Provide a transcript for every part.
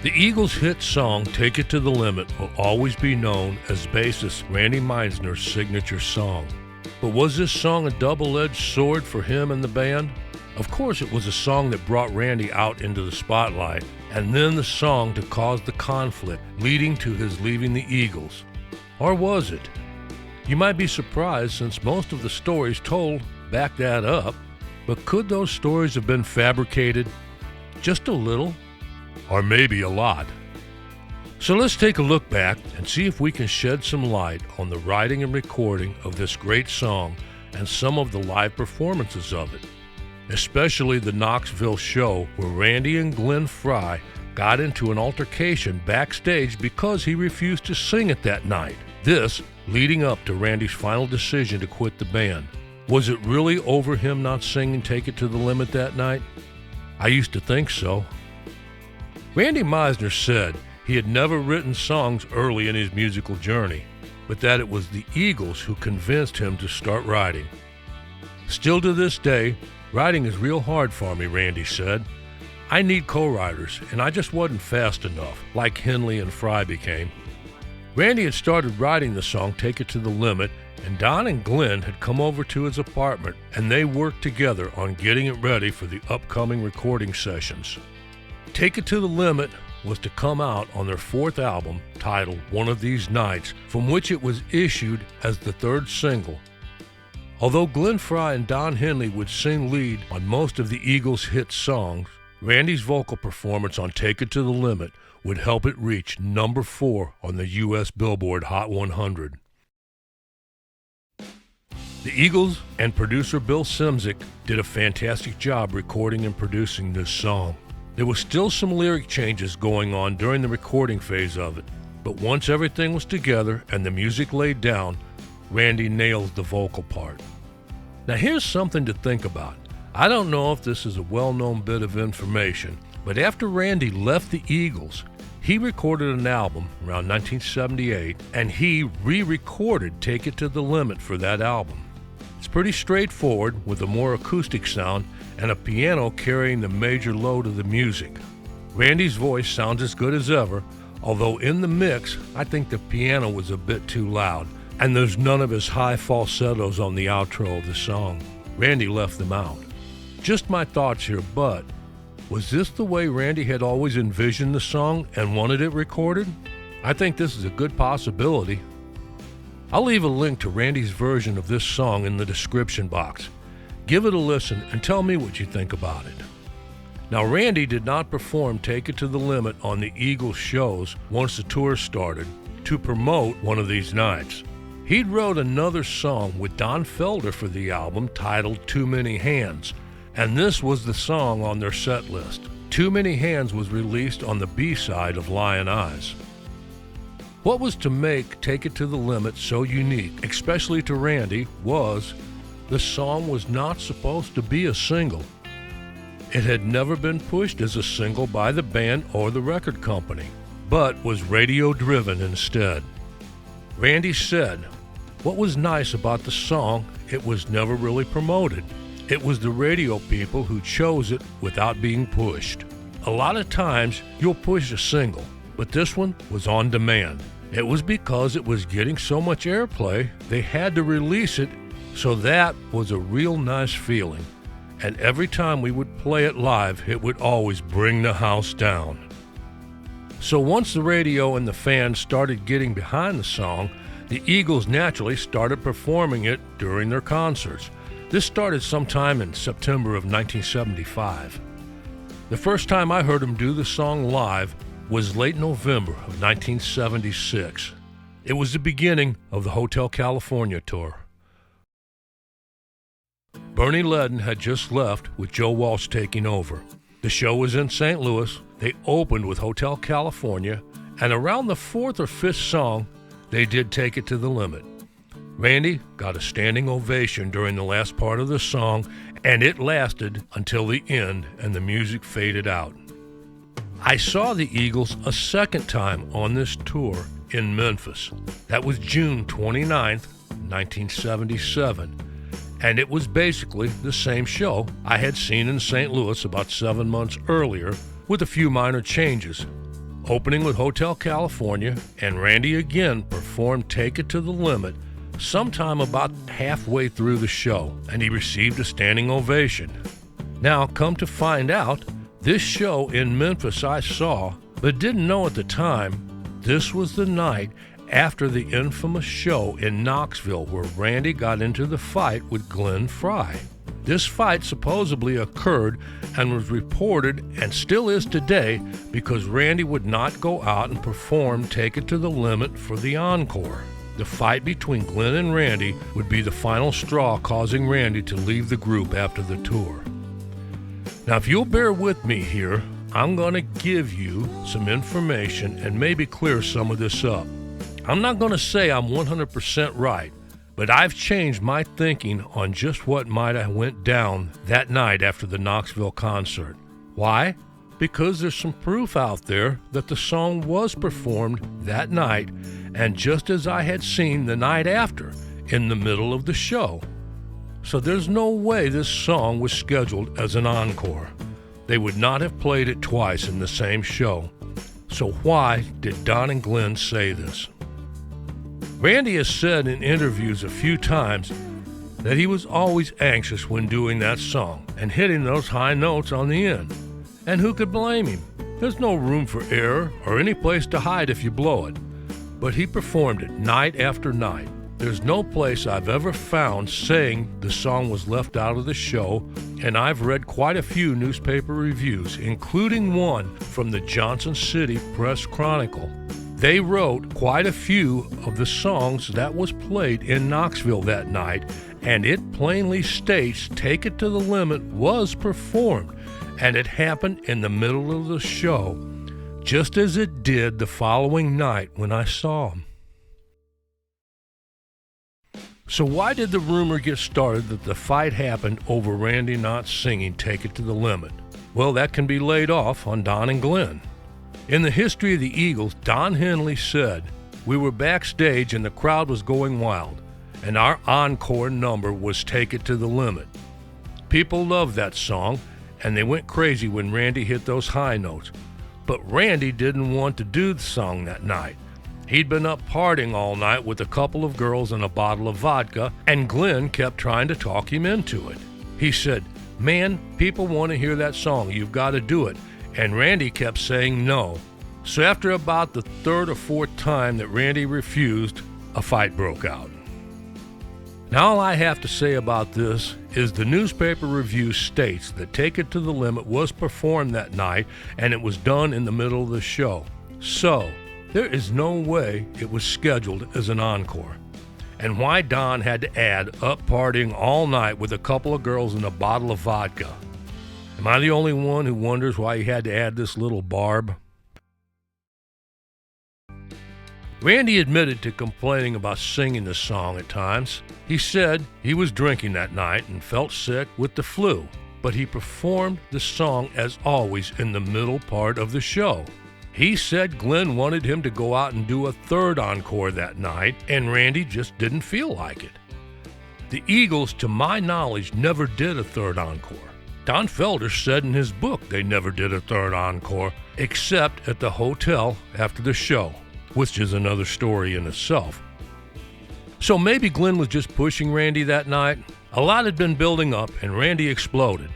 The Eagles' hit song, Take It to the Limit, will always be known as bassist Randy Meisner's signature song. But was this song a double-edged sword for him and the band? Of course, it was a song that brought Randy out into the spotlight, and then the song to cause the conflict leading to his leaving the Eagles. Or was it? You might be surprised since most of the stories told back that up, but could those stories have been fabricated? Just a little? Or maybe a lot? So let's take a look back and see if we can shed some light on the writing and recording of this great song and some of the live performances of it, especially the Knoxville show where Randy and Glenn Frey got into an altercation backstage because he refused to sing it that night. This leading up to Randy's final decision to quit the band. Was it really over him not singing Take It to the Limit that night? I used to think so. Randy Meisner said he had never written songs early in his musical journey, but that it was the Eagles who convinced him to start writing. Still to this day, writing is real hard for me, Randy said. I need co-writers, and I just wasn't fast enough, like Henley and Frey became. Randy had started writing the song Take It to the Limit, and Don and Glenn had come over to his apartment, and they worked together on getting it ready for the upcoming recording sessions. Take It to the Limit was to come out on their fourth album, titled One of These Nights, from which it was issued as the third single. Although Glenn Frey and Don Henley would sing lead on most of the Eagles' hit songs, Randy's vocal performance on Take It to the Limit would help it reach number 4 on the U.S. Billboard Hot 100. The Eagles and producer Bill Szymczyk did a fantastic job recording and producing this song. There was still some lyric changes going on during the recording phase of it, but once everything was together and the music laid down, Randy nailed the vocal part. Now here's something to think about. I don't know if this is a well-known bit of information, but after Randy left the Eagles, he recorded an album around 1978, and he re-recorded Take It to the Limit for that album. It's pretty straightforward with a more acoustic sound and a piano carrying the major load of the music. Randy's voice sounds as good as ever, although in the mix, I think the piano was a bit too loud, and there's none of his high falsettos on the outro of the song. Randy left them out. Just my thoughts here, but was this the way Randy had always envisioned the song and wanted it recorded? I think this is a good possibility. I'll leave a link to Randy's version of this song in the description box. Give it a listen and tell me what you think about it. Now, Randy did not perform Take It to the Limit on the Eagles shows once the tour started to promote One of These Nights. He'd wrote another song with Don Felder for the album titled Too Many Hands, and this was the song on their set list. Too Many Hands was released on the B-side of Lion Eyes. What was to make Take It to the Limit so unique, especially to Randy, was the song was not supposed to be a single. It had never been pushed as a single by the band or the record company, but was radio-driven instead. Randy said, what was nice about the song, it was never really promoted. It was the radio people who chose it without being pushed. A lot of times, you'll push a single, but this one was on demand. It was because it was getting so much airplay, they had to release it, so that was a real nice feeling. And every time we would play it live, it would always bring the house down. So once the radio and the fans started getting behind the song, the Eagles naturally started performing it during their concerts. This started sometime in September of 1975. The first time I heard them do the song live was late November of 1976. It was the beginning of the Hotel California tour. Bernie Leadon had just left with Joe Walsh taking over. The show was in St. Louis. They opened with Hotel California, and around the fourth or fifth song, they did Take It to the Limit. Randy got a standing ovation during the last part of the song, and it lasted until the end and the music faded out. I saw the Eagles a second time on this tour in Memphis. That was June 29th, 1977, and it was basically the same show I had seen in St. Louis about 7 months earlier with a few minor changes. opening with Hotel California, and Randy again performed Take It to the Limit sometime about halfway through the show, and he received a standing ovation. Now, come to find out, this show in Memphis I saw, but didn't know at the time, this was the night after the infamous show in Knoxville where Randy got into the fight with Glenn Frey. This fight supposedly occurred and was reported, and still is today, because Randy would not go out and perform Take It to the Limit for the encore. The fight between Glenn and Randy would be the final straw, causing Randy to leave the group after the tour. Now, if you'll bear with me here, I'm going to give you some information and maybe clear some of this up. I'm not going to say I'm 100% right, but I've changed my thinking on just what might have went down that night after the Knoxville concert. Why? Because there's some proof out there that the song was performed that night, and just as I had seen the night after, in the middle of the show. So there's no way this song was scheduled as an encore. They would not have played it twice in the same show. So why did Don and Glenn say this? Randy has said in interviews a few times that he was always anxious when doing that song and hitting those high notes on the end. And who could blame him? There's no room for error or any place to hide if you blow it. But he performed it night after night. There's no place I've ever found saying the song was left out of the show, and I've read quite a few newspaper reviews, including one from the Johnson City Press Chronicle. They wrote quite a few of the songs that was played in Knoxville that night, and it plainly states Take It to the Limit was performed, and it happened in the middle of the show, just as it did the following night when I saw him. So why did the rumor get started that the fight happened over Randy not singing Take It to the Limit? Well, that can be laid off on Don and Glenn. In the history of the Eagles, Don Henley said, "We were backstage and the crowd was going wild, and our encore number was Take It to the Limit. People loved that song, and they went crazy when Randy hit those high notes. But Randy didn't want to do the song that night. He'd been up partying all night with a couple of girls and a bottle of vodka, and Glenn kept trying to talk him into it. He said, 'Man, people want to hear that song. You've got to do it.' And Randy kept saying no. So after about the third or fourth time that Randy refused, a fight broke out." Now all I have to say about this is the newspaper review states that Take It to the Limit was performed that night, and it was done in the middle of the show. So there is no way it was scheduled as an encore. And why Don had to add up partying all night with a couple of girls and a bottle of vodka. Am I the only one who wonders why he had to add this little barb? Randy admitted to complaining about singing the song at times. He said he was drinking that night and felt sick with the flu, but he performed the song as always in the middle part of the show. He said Glenn wanted him to go out and do a third encore that night, and Randy just didn't feel like it. The Eagles, to my knowledge, never did a third encore. Don Felder said in his book they never did a third encore, except at the hotel after the show, which is another story in itself. So maybe Glenn was just pushing Randy that night. A lot had been building up, and Randy exploded,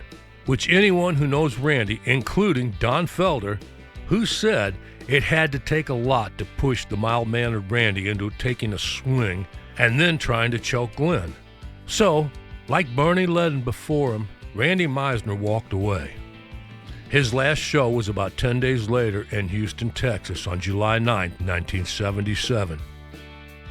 which anyone who knows Randy, including Don Felder, who said it had to take a lot to push the mild-mannered Randy into taking a swing and then trying to choke Glenn. So, like Bernie Ledden before him, Randy Meisner walked away. His last show was about 10 days later in Houston, Texas on July 9, 1977.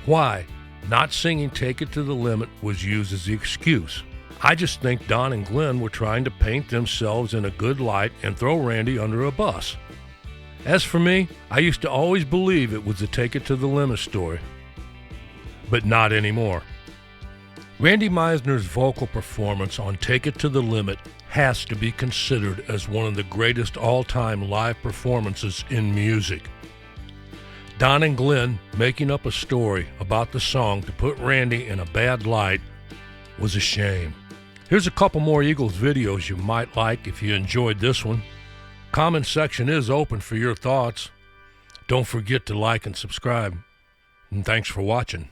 Why not singing Take It to the Limit was used as the excuse. I just think Don and Glenn were trying to paint themselves in a good light and throw Randy under a bus. As for me, I used to always believe it was the Take It to the Limit story, but not anymore. Randy Meisner's vocal performance on Take It to the Limit has to be considered as one of the greatest all-time live performances in music. Don and Glenn making up a story about the song to put Randy in a bad light was a shame. Here's a couple more Eagles videos you might like if you enjoyed this one. Comment section is open for your thoughts. Don't forget to like and subscribe. And thanks for watching.